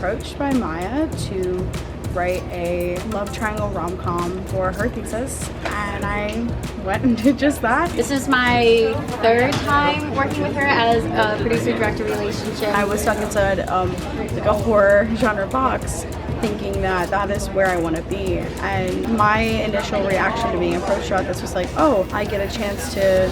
approached by Maya to write a love triangle rom-com for her thesis, and I went and did just that. This is my third time working with her as a producer-director relationship. I was stuck inside like a horror genre box, thinking that that is where I want to be. And my initial reaction to being approached about this was like, oh, I get a chance to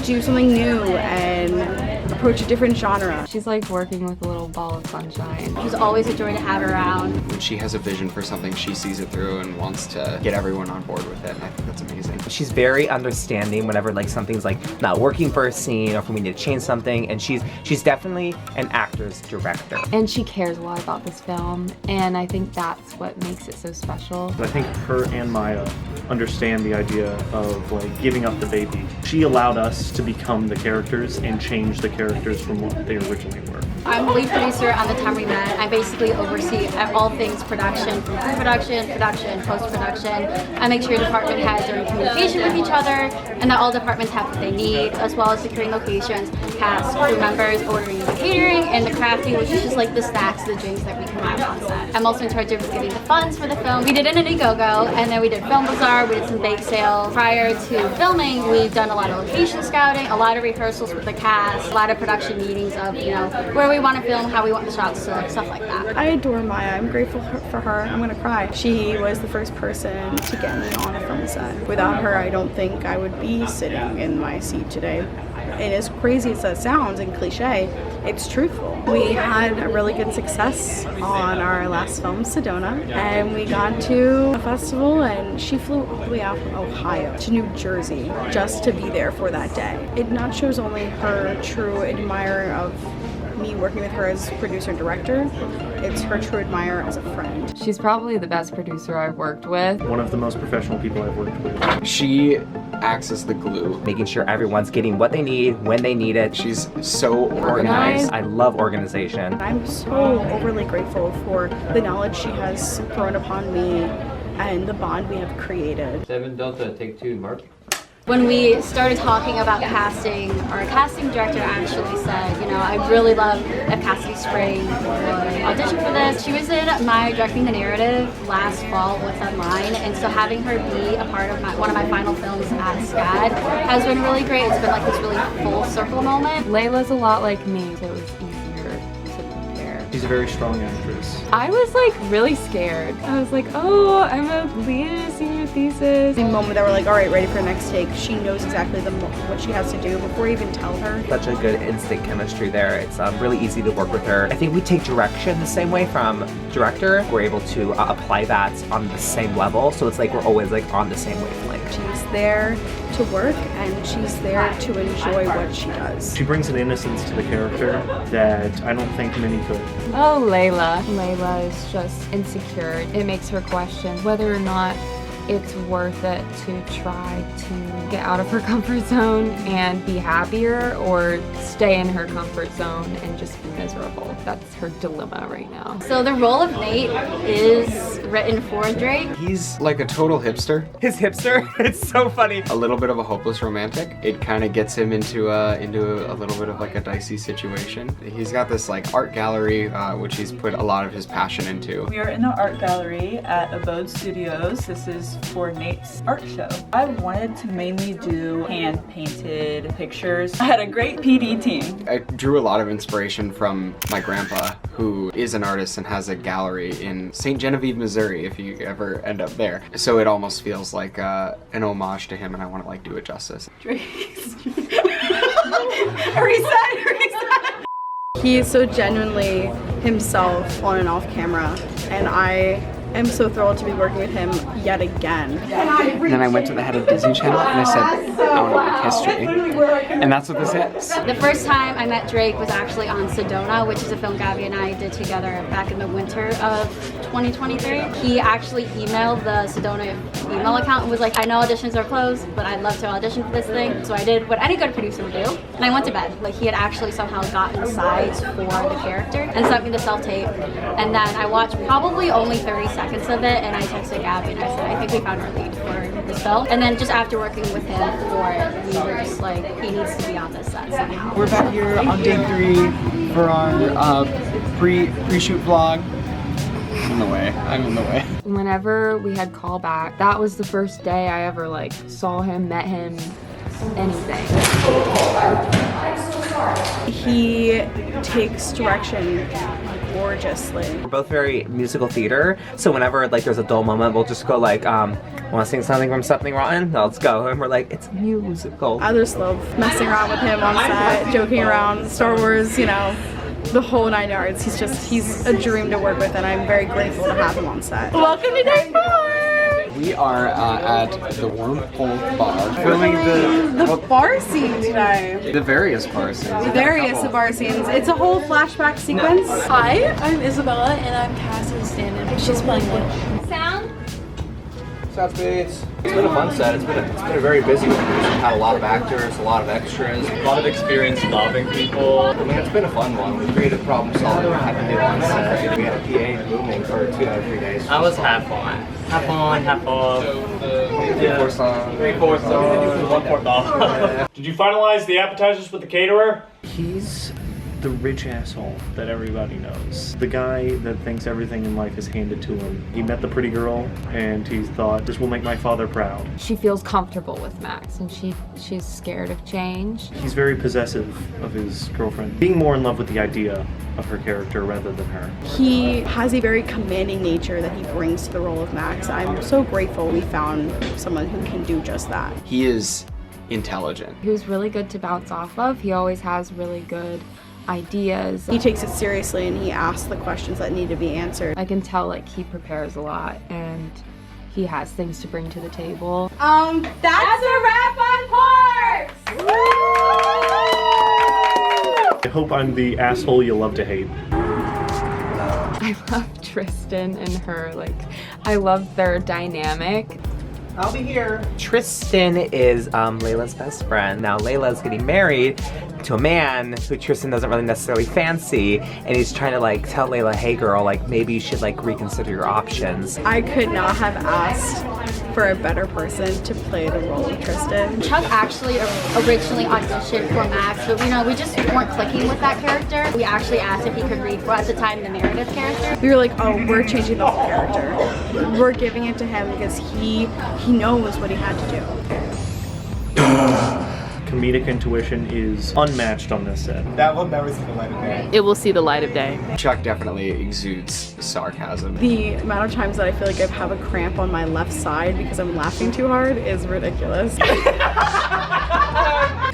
do something new and approach a different genre. She's like working with a little ball of sunshine. It was always a joy to have her around. When she has a vision for something, she sees it through and wants to get everyone on board with it, and I think that's amazing. She's very understanding whenever like something's like not working for a scene or if we need to change something, and she's definitely an actor's director. And she cares a lot about this film, and I think that's what makes it so special. I think her and Maya understand the idea of like giving up the baby. She allowed us to become the characters and change the characters from what they originally were. I'm the lead producer on the time we met. I basically oversee all things production, from pre-production, production, post-production. I make sure department heads are in communication with each other and that all departments have what they need, as well as securing locations, cast, crew members, ordering the catering, and the crafting, which is just like the snacks, the drinks that we can have on set. I'm also in charge of getting the funds for the film. We did an Indiegogo, and then we did Film Bazaar, we did some bake sales. Prior to filming, we've done a lot of location scouting, a lot of rehearsals with the cast, a lot of production meetings of, you know, where we want to film, how we want the shots to look, stuff like that. I adore Maya. I'm grateful for her. I'm gonna cry. She was the first person to get me on a film set. Without her, I don't think I would be sitting in my seat today. And as crazy as that sounds and cliche, it's truthful. We had a really good success on our last film, Sedona, and we got to a festival, and she flew all the way out from Ohio to New Jersey just to be there for that day. It not shows only her true admirer of me working with her as producer and director, it's her true admirer as a friend. She's probably the best producer I've worked with. One of the most professional people I've worked with. She acts as the glue. Making sure everyone's getting what they need, when they need it. She's so organized. I love organization. I'm so overly grateful for the knowledge she has thrown upon me and the bond we have created. 7 Delta, take 2, Mark. When we started talking about casting, our casting director actually said, you know, I'd really love if Cassidy Spring would audition for this. She was in my Directing the Narrative last fall with Online, and so having her be a part of one of my final films at SCAD has been really great. It's been like this really full circle moment. Leila's a lot like me, so it was easier to prepare. She's a very strong actress. I was like really scared. I was like, oh, I'm a lead in a senior thesis. The moment that we're like, all right, ready for the next take, she knows exactly what she has to do before we even tell her. Such a good instant chemistry there. It's really easy to work with her. I think we take direction the same way from director. We're able to apply that on the same level, so it's like we're always like on the same wavelength. She's there to work, and she's there to enjoy what she does. She brings an innocence to the character that I don't think many could. Oh, Leila. Leila is just insecure. It makes her question whether or not it's worth it to try to get out of her comfort zone and be happier, or stay in her comfort zone and just be miserable. That's her dilemma right now. So the role of Nate is written for Drake. He's like a total hipster. His hipster, it's so funny. A little bit of a hopeless romantic. It kind of gets him into a little bit of like a dicey situation. He's got this like art gallery, which he's put a lot of his passion into. We are in the art gallery at Abode Studios. This is for Nate's art show. I wanted to mainly do hand-painted pictures. I had a great PD team. I drew a lot of inspiration from my grandpa, who is an artist and has a gallery in St. Genevieve, Missouri, if you ever end up there. So it almost feels like an homage to him, and I want to like do it justice. Reset. He is so genuinely himself on and off camera, and I am so thrilled to be working with him yet again. And then I went to the head of Disney Channel and I said, I want to make history. And that's what this is. The first time I met Drake was actually on Sedona, which is a film Gabby and I did together back in the winter of 2023. He actually emailed the Sedona email account and was like, I know auditions are closed, but I'd love to audition for this thing. So I did what any good producer would do, and I went to bed. Like, he had actually somehow gotten sides for the character and sent me the self-tape. And then I watched probably only 30 seconds of it, and I texted Gabby and I said, I think we found our lead for this film. And then just after working with him for it, we were just like, he needs to be on this set somehow. We're back here on day 3 for our pre-shoot vlog. in the way. I'm in the way. Whenever we had callback, that was the first day I ever like saw him, met him, anything. He takes direction gorgeously. We're both very musical theater, so whenever like there's a dull moment, we'll just go like, want to sing something from Something Rotten? Let's go. And we're like, it's a musical. I just love messing around with him on set, joking around, Star Wars, you know, the whole 9 yards. He's a dream to work with, and I'm very grateful to have him on set. Welcome to day 4! We are at the Wormhole Bar, filming The bar scene today. the various bar scenes. Various bar scenes. It's a whole flashback sequence. Hi, I'm Isabella and I'm Cassidy Spring. She's playing Mihalich. Sound? It's been a fun set. It's been a very busy one. We've had a lot of actors, a lot of extras, a lot of experience involving people. I mean, it's been a fun one. We created problem solving. We had to do on set. We had a PA booming for 2 out of 3 days. I was half on, half off. 3-4 songs. 3-4 songs, 1/4 off. Did you finalize the appetizers with the caterer? He's the rich asshole that everybody knows. The guy that thinks everything in life is handed to him. He met the pretty girl and he thought, this will make my father proud. She feels comfortable with Max and she's scared of change. He's very possessive of his girlfriend, being more in love with the idea of her character rather than her. He has a very commanding nature that he brings to the role of Max. I'm so grateful we found someone who can do just that. He is intelligent. He was really good to bounce off of. He always has really good ideas. He takes it seriously and he asks the questions that need to be answered. I can tell like he prepares a lot and he has things to bring to the table. That's a wrap on Parks! I hope I'm the asshole you love to hate. I love Tristan and her, like, I love their dynamic. I'll be here. Tristan is Leila's best friend. Now Leila's getting married to a man who Tristan doesn't really necessarily fancy, and he's trying to like tell Leila, hey girl, like maybe you should like reconsider your options. I could not have asked for a better person to play the role of Tristan. Chuck actually originally auditioned for Max, but we just weren't clicking with that character. We actually asked if he could read for, at the time, the narrative character. We were like, oh, we're changing the whole character. We're giving it to him because he knows what he had to do. Comedic intuition is unmatched on this set. That will never see the light of day. It will see the light of day. Chuck definitely exudes sarcasm. The amount of times that I feel like I have a cramp on my left side because I'm laughing too hard is ridiculous.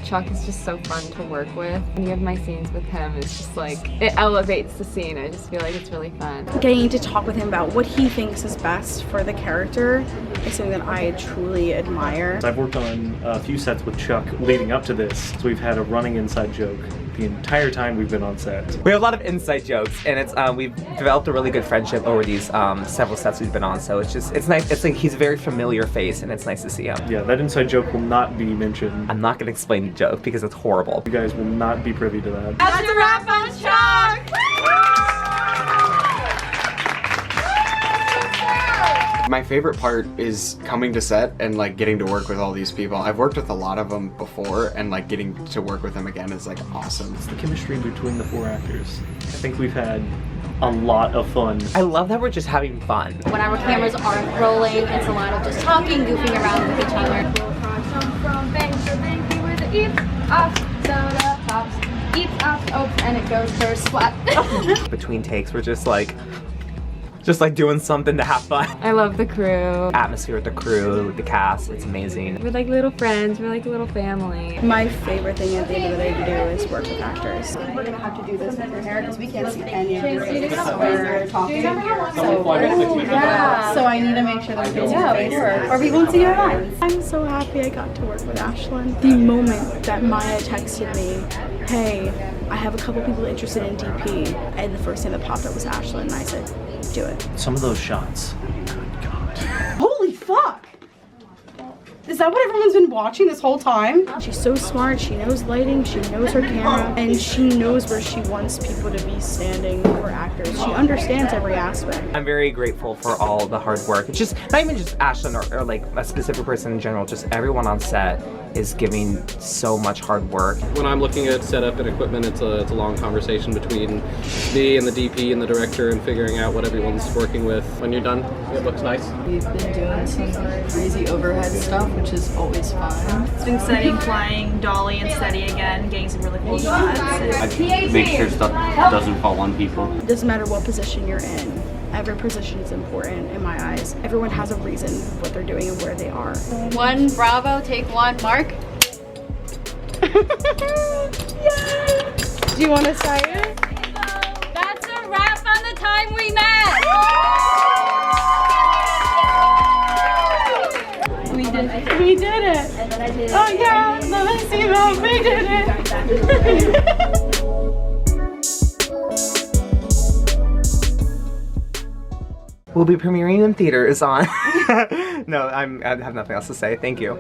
Chuck is just so fun to work with. Any of my scenes with him is just like, it elevates the scene. I just feel like it's really fun. Getting to talk with him about what he thinks is best for the character is something that I truly admire. I've worked on a few sets with Chuck leading up to this, so we've had a running inside joke the entire time we've been on set. We have a lot of inside jokes, and it's we've developed a really good friendship over these several sets we've been on. So it's nice. It's like he's a very familiar face, and it's nice to see him. Yeah, that inside joke will not be mentioned. I'm not gonna explain the joke because it's horrible. You guys will not be privy to that. That's a wrap on Chuck! My favorite part is coming to set and like getting to work with all these people. I've worked with a lot of them before, and like getting to work with them again is like awesome. It's the chemistry between the 4 actors. I think we've had a lot of fun. I love that we're just having fun. When our cameras aren't rolling, it's a lot of just talking, goofing around with each other. And it goes for a splat. Between takes, we're just like doing something to have fun. I love the crew. Atmosphere with the crew, the cast, it's amazing. We're like little friends, we're like a little family. My favorite thing at the end of the day to do is work with actors. We're gonna have to do this with your hair because we can't see any of your face when we're talking. So I need to make sure that we can see your face or we won't see your lines. I'm so happy I got to work with Ashlyn. The moment that Maya texted me, hey, I have a couple people interested in DP, and the first thing that popped up was Ashlyn, and I said, do it. Some of those shots, good God. Holy fuck! Is that what everyone's been watching this whole time? She's so smart, she knows lighting, she knows her camera, and she knows where she wants people to be standing for actors. She understands every aspect. I'm very grateful for all the hard work. It's just, not even just Ashlyn or like a specific person in general, just everyone on set is giving so much hard work. When I'm looking at setup and equipment, it's a long conversation between me and the DP and the director and figuring out what everyone's working with. When you're done, it looks nice. We've been doing some crazy overhead stuff, which is always fun. It's been exciting flying dolly and steady again, getting some really cool shots. I make sure stuff doesn't fall on people. It doesn't matter what position you're in. Every position is important in my eyes. Everyone has a reason what they're doing and where they are. 1 Bravo, take 1, Mark. Do you want to say it? That's a wrap on the time we met. We did it. We did it. And then I did. Oh yeah, let me see that. We did it. We'll be premiering in theaters on. No, I have nothing else to say. Thank you.